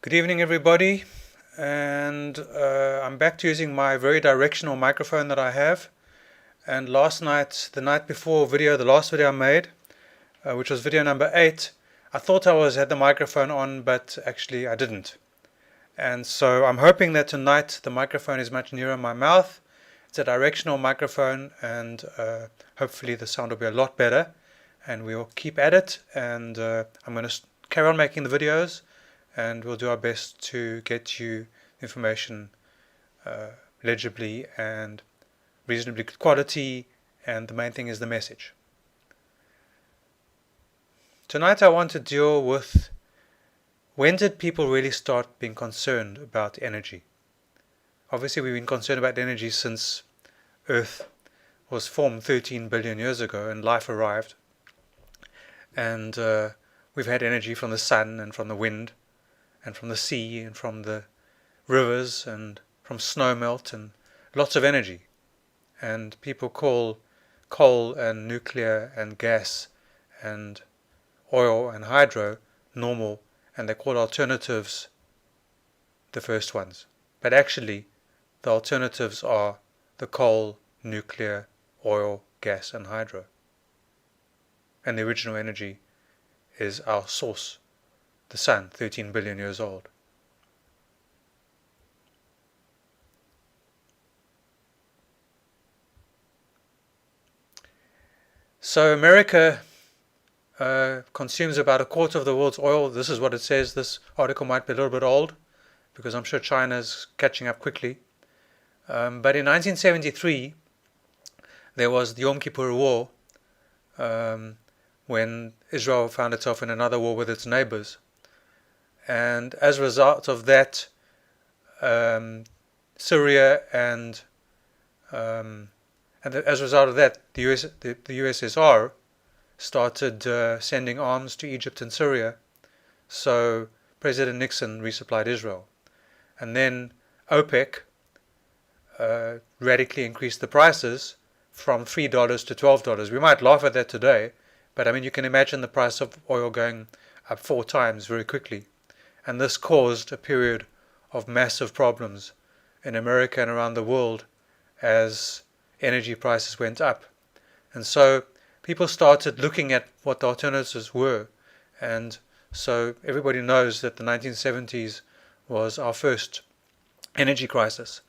Good evening, everybody, and I'm back to using my very directional microphone that I have. And last night, the night before video, the last video I made, which was video number 8, I thought I had the microphone on, but actually I didn't. And so I'm hoping that tonight the microphone is much nearer my mouth. It's a directional microphone, and hopefully the sound will be a lot better. And we'll keep at it, and I'm going to carry on making the videos, and we'll do our best to get you information legibly and reasonably good quality, and the main thing is the message. Tonight I want to deal with when did people really start being concerned about energy. Obviously we've been concerned about energy since Earth was formed 13 billion years ago and life arrived, and we've had energy from the sun and from the wind and from the sea and from the rivers and from snowmelt, and lots of energy. And people call coal and nuclear and gas and oil and hydro normal, and they call alternatives the first ones. But actually the alternatives are the coal, nuclear, oil, gas and hydro. And the original energy is our source, the sun, 13 billion years old. So America consumes about a quarter of the world's oil. This is what it says. This article might be a little bit old, because I'm sure China's catching up quickly. But in 1973, there was the Yom Kippur War, when Israel found itself in another war with its neighbors. And as a result of that, Syria and as a result of that, the USSR started sending arms to Egypt and Syria. So President Nixon resupplied Israel. And then OPEC radically increased the prices from $3 to $12. We might laugh at that today, but I mean, you can imagine the price of oil going up 4 times very quickly. And this caused a period of massive problems in America and around the world as energy prices went up. And so people started looking at what the alternatives were. And so everybody knows that the 1970s was our first energy crisis.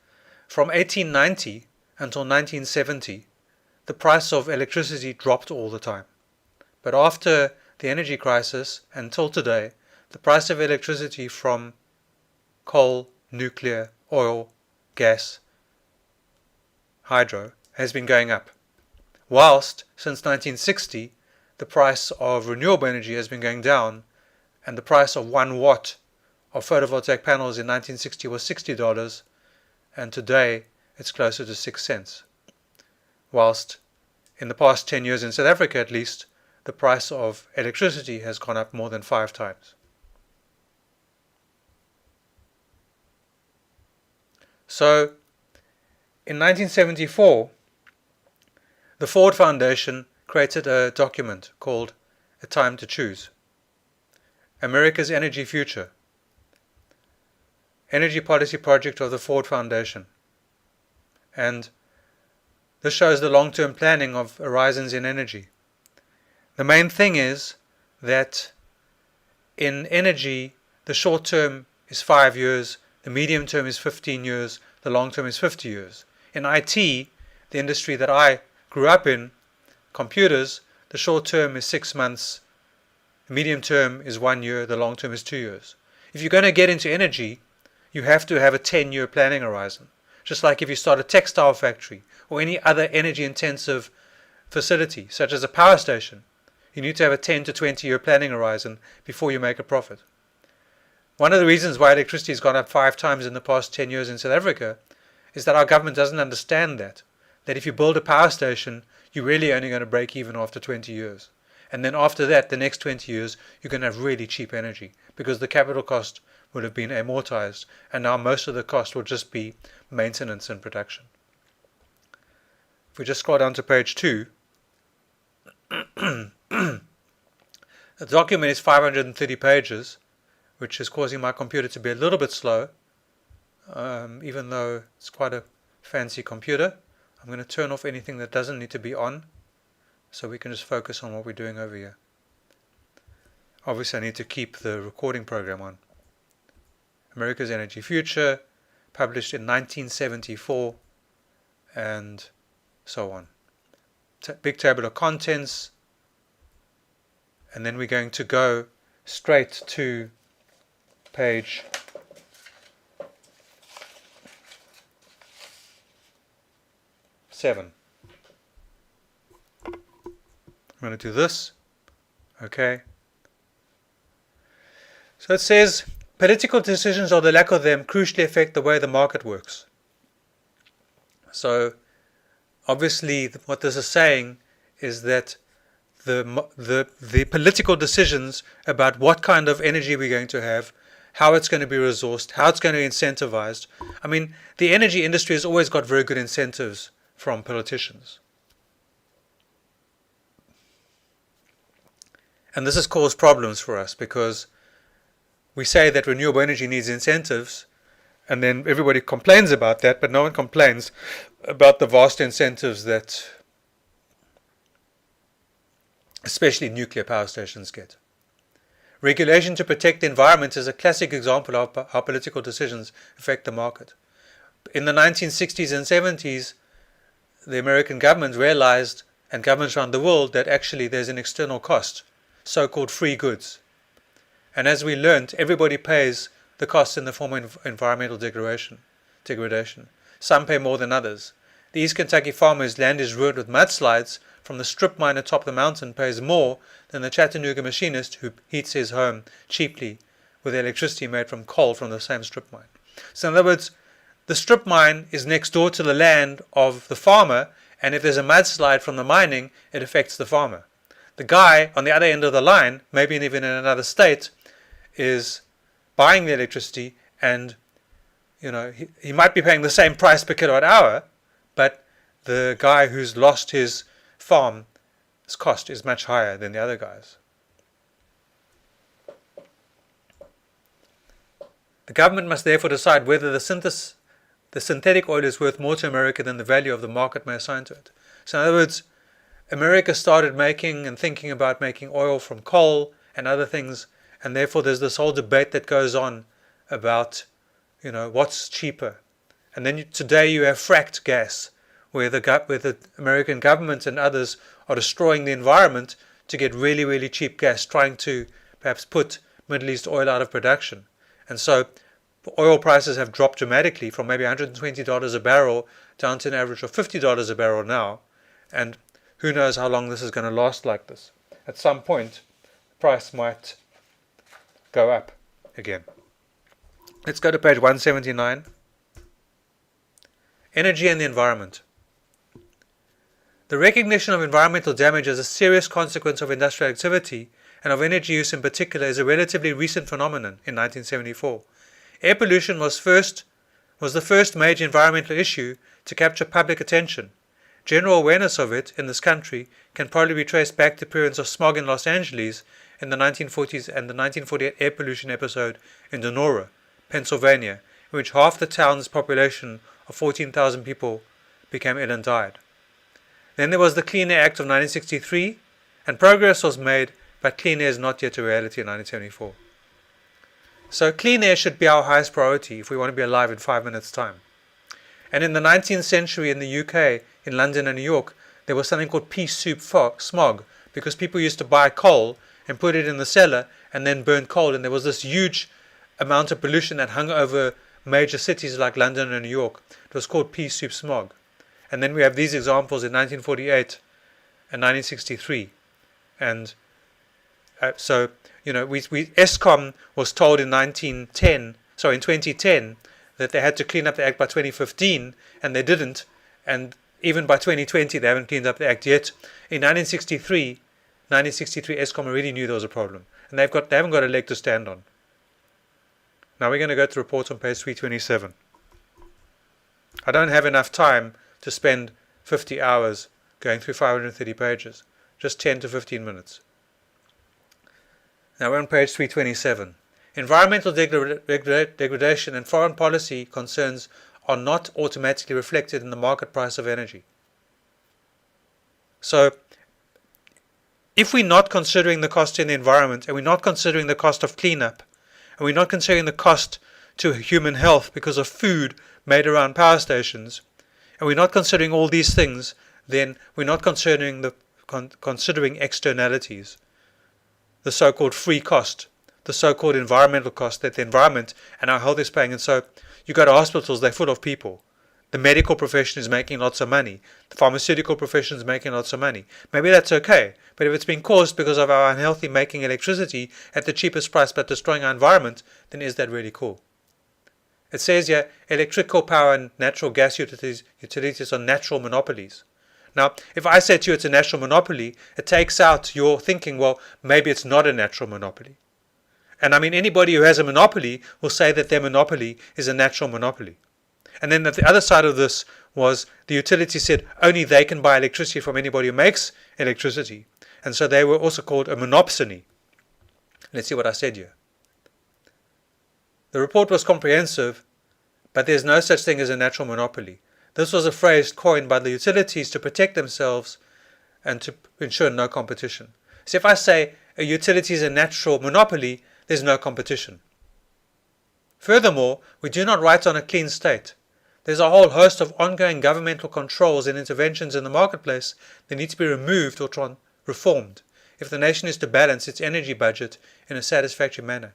From 1890 until 1970, the price of electricity dropped all the time. But after the energy crisis until today, the price of electricity from coal, nuclear, oil, gas, hydro has been going up. Whilst since 1960, the price of renewable energy has been going down, and the price of 1 watt of photovoltaic panels in 1960 was $60, and today it's closer to 6 cents. Whilst in the past 10 years in South Africa at least, the price of electricity has gone up more than 5 times. So in 1974, the Ford Foundation created a document called A Time to Choose. America's Energy Future. Energy Policy Project of the Ford Foundation. And this shows the long-term planning of horizons in energy. The main thing is that in energy, the short term is 5 years, the medium term is 15 years, the long term is 50 years. In IT, the industry that I grew up in, computers, the short term is 6 months, the medium term is 1 year, the long term is 2 years. If you're going to get into energy, you have to have a 10-year planning horizon. Just like if you start a textile factory or any other energy intensive facility, such as a power station, you need to have a 10 to 20-year planning horizon before you make a profit. One of the reasons why electricity has gone up 5 times in the past 10 years in South Africa is that our government doesn't understand that if you build a power station, you're really only going to break even after 20 years. And then after that, the next 20 years, you're going to have really cheap energy because the capital cost would have been amortized, and now most of the cost will just be maintenance and production. If we just scroll down to page 2, the document is 530 pages, which is causing my computer to be a little bit slow, even though it's quite a fancy computer. I'm going to turn off anything that doesn't need to be on, so we can just focus on what we're doing over here. Obviously I need to keep the recording program on. America's Energy Future, published in 1974, and so on. Big table of contents, and then we're going to go straight to page 7. I'm going to do this. Okay. So it says, political decisions or the lack of them crucially affect the way the market works. So obviously what this is saying is that the political decisions about what kind of energy we're going to have, how it's going to be resourced, how it's going to be incentivized. I mean, the energy industry has always got very good incentives from politicians. And this has caused problems for us because we say that renewable energy needs incentives, and then everybody complains about that, but no one complains about the vast incentives that especially nuclear power stations get. Regulation to protect the environment is a classic example of how political decisions affect the market. In the 1960s and 70s, the American government realized, and governments around the world, that actually there's an external cost, so-called free goods. And as we learned, everybody pays the costs in the form of environmental degradation. Some pay more than others. The East Kentucky farmer's land is ruined with mudslides from the strip mine atop the mountain pays more than the Chattanooga machinist who heats his home cheaply with electricity made from coal from the same strip mine. So in other words, the strip mine is next door to the land of the farmer, and if there's a mudslide from the mining, it affects the farmer. The guy on the other end of the line, maybe even in another state, is buying the electricity, and he might be paying the same price per kilowatt hour, but the guy who's lost his farm, his cost is much higher than the other guys. The government must therefore decide whether the synthetic oil is worth more to America than the value of the market may assign to it. So in other words, America started making and thinking about making oil from coal and other things, and therefore there's this whole debate that goes on about, what's cheaper. And then today you have fracked gas, where the American government and others are destroying the environment to get really, really cheap gas, trying to perhaps put Middle East oil out of production. And so oil prices have dropped dramatically from maybe $120 a barrel down to an average of $50 a barrel now. And who knows how long this is going to last like this. At some point, the price might go up again. Let's go to page 179. Energy and the environment. The recognition of environmental damage as a serious consequence of industrial activity and of energy use in particular is a relatively recent phenomenon in 1974. Air pollution was the first major environmental issue to capture public attention. General awareness of it in this country can probably be traced back to the appearance of smog in Los Angeles in the 1940s and the 1948 air pollution episode in Donora, Pennsylvania, in which half the town's population of 14,000 people became ill and died. Then there was the Clean Air Act of 1963, and progress was made, but clean air is not yet a reality in 1974. So clean air should be our highest priority if we want to be alive in 5 minutes' time. And in the 19th century in the UK, in London and New York, there was something called pea soup smog, because people used to buy coal and put it in the cellar and then burn coal, and there was this huge amount of pollution that hung over major cities like London and New York. It was called pea soup smog. And then we have these examples in 1948 and 1963. And ESCOM was told in 2010 that they had to clean up the act by 2015, and they didn't. And even by 2020, they haven't cleaned up the act yet. In 1963, ESCOM already knew there was a problem, and they haven't got a leg to stand on. Now we're going to go to the report on page 327. I don't have enough time to spend 50 hours going through 530 pages, just 10 to 15 minutes. Now we're on page 327. environmental degradation and foreign policy concerns are not automatically reflected in the market price of energy. So, if we're not considering the cost in the environment, and we're not considering the cost of cleanup, and we're not considering the cost to human health because of food made around power stations, and we're not considering all these things, then we're not considering externalities, the so-called free cost, the so-called environmental cost that the environment and our health is paying. And so you go to hospitals, they're full of people. The medical profession is making lots of money. The pharmaceutical profession is making lots of money. Maybe that's okay. But if it's being caused because of our unhealthy making electricity at the cheapest price but destroying our environment, then is that really cool? It says here, electrical power and natural gas utilities are natural monopolies. Now, if I say to you it's a natural monopoly, it takes out your thinking, well, maybe it's not a natural monopoly. And I mean, anybody who has a monopoly will say that their monopoly is a natural monopoly. And then the other side of this was the utility said only they can buy electricity from anybody who makes electricity. And so they were also called a monopsony. Let's see what I said here. The report was comprehensive, but there's no such thing as a natural monopoly. This was a phrase coined by the utilities to protect themselves and to ensure no competition. So if I say a utility is a natural monopoly, there's no competition. Furthermore, we do not write on a clean state. There's a whole host of ongoing governmental controls and interventions in the marketplace that need to be removed or reformed if the nation is to balance its energy budget in a satisfactory manner.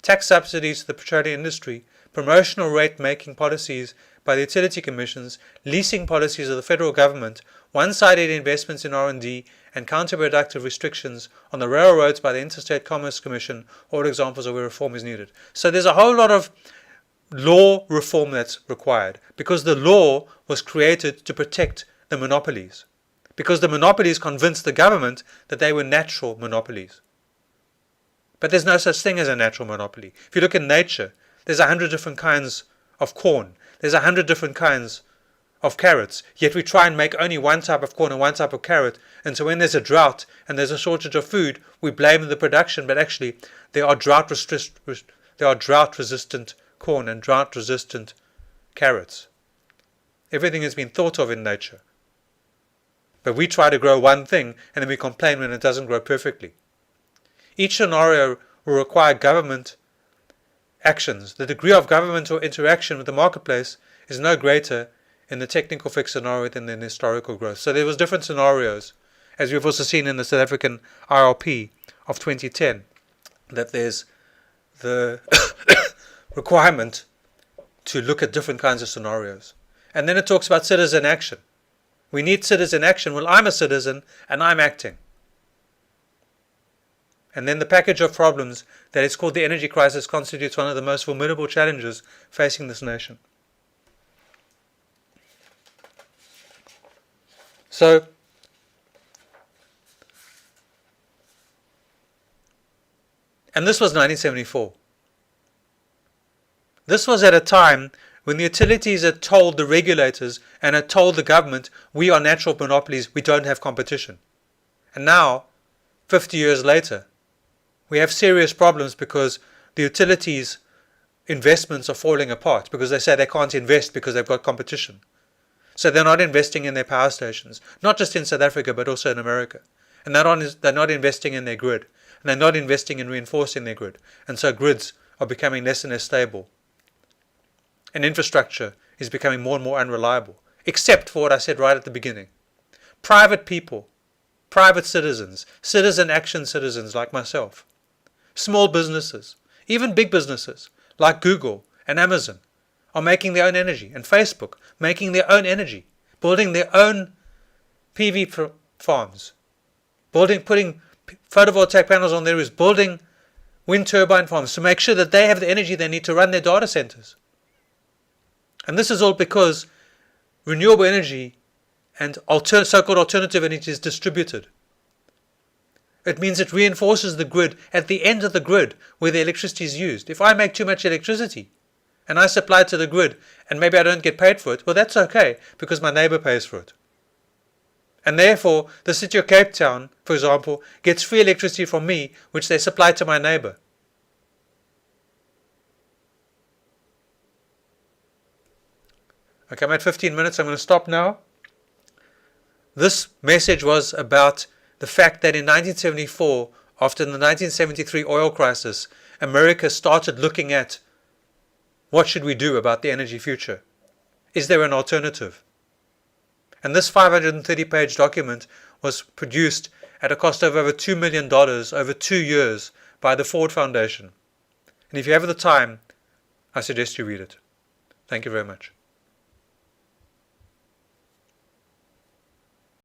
Tax subsidies to the petroleum industry, promotional rate-making policies by the utility commissions, leasing policies of the federal government, one-sided investments in R&D, and counterproductive restrictions on the railroads by the Interstate Commerce Commission, all examples of where reform is needed. So there's a whole lot of law reform that's required because the law was created to protect the monopolies, because the monopolies convinced the government that they were natural monopolies. But there's no such thing as a natural monopoly. If you look in nature, there's 100 different kinds of corn. There's 100 different kinds of carrots. Yet we try and make only one type of corn and one type of carrot. And so when there's a drought and there's a shortage of food, we blame the production. But actually, there are drought-resistant corn and drought-resistant carrots. Everything has been thought of in nature. But we try to grow one thing and then we complain when it doesn't grow perfectly. Each scenario will require government actions. The degree of governmental interaction with the marketplace is no greater in the technical fix scenario than in historical growth. So there was different scenarios, as we've also seen in the South African IRP of 2010, that there's the requirement to look at different kinds of scenarios. And then it talks about citizen action. We need citizen action. Well, I'm a citizen and I'm acting. And then the package of problems that is called the energy crisis constitutes one of the most formidable challenges facing this nation. So, and this was 1974. This was at a time when the utilities had told the regulators and had told the government, we are natural monopolies, we don't have competition. And now, 50 years later, we have serious problems because the utilities' investments are falling apart because they say they can't invest because they've got competition. So they're not investing in their power stations, not just in South Africa but also in America. And they're not investing in their grid. And they're not investing in reinforcing their grid. And so grids are becoming less and less stable. And infrastructure is becoming more and more unreliable, except for what I said right at the beginning. Private people, private citizens, citizen action citizens like myself, small businesses, even big businesses like Google and Amazon are making their own energy, and Facebook making their own energy, building their own PV farms, putting photovoltaic panels on their roofs, building wind turbine farms to make sure that they have the energy they need to run their data centers. And this is all because renewable energy and so-called alternative energy is distributed. It means it reinforces the grid at the end of the grid where the electricity is used. If I make too much electricity and I supply it to the grid and maybe I don't get paid for it, well, that's okay because my neighbor pays for it. And therefore, the city of Cape Town, for example, gets free electricity from me, which they supply to my neighbor. Okay, I'm at 15 minutes. I'm going to stop now. This message was about the fact that in 1974, after the 1973 oil crisis, America started looking at what should we do about the energy future? Is there an alternative? And this 530-page document was produced at a cost of over $2 million over 2 years by the Ford Foundation. And if you have the time, I suggest you read it. Thank you very much.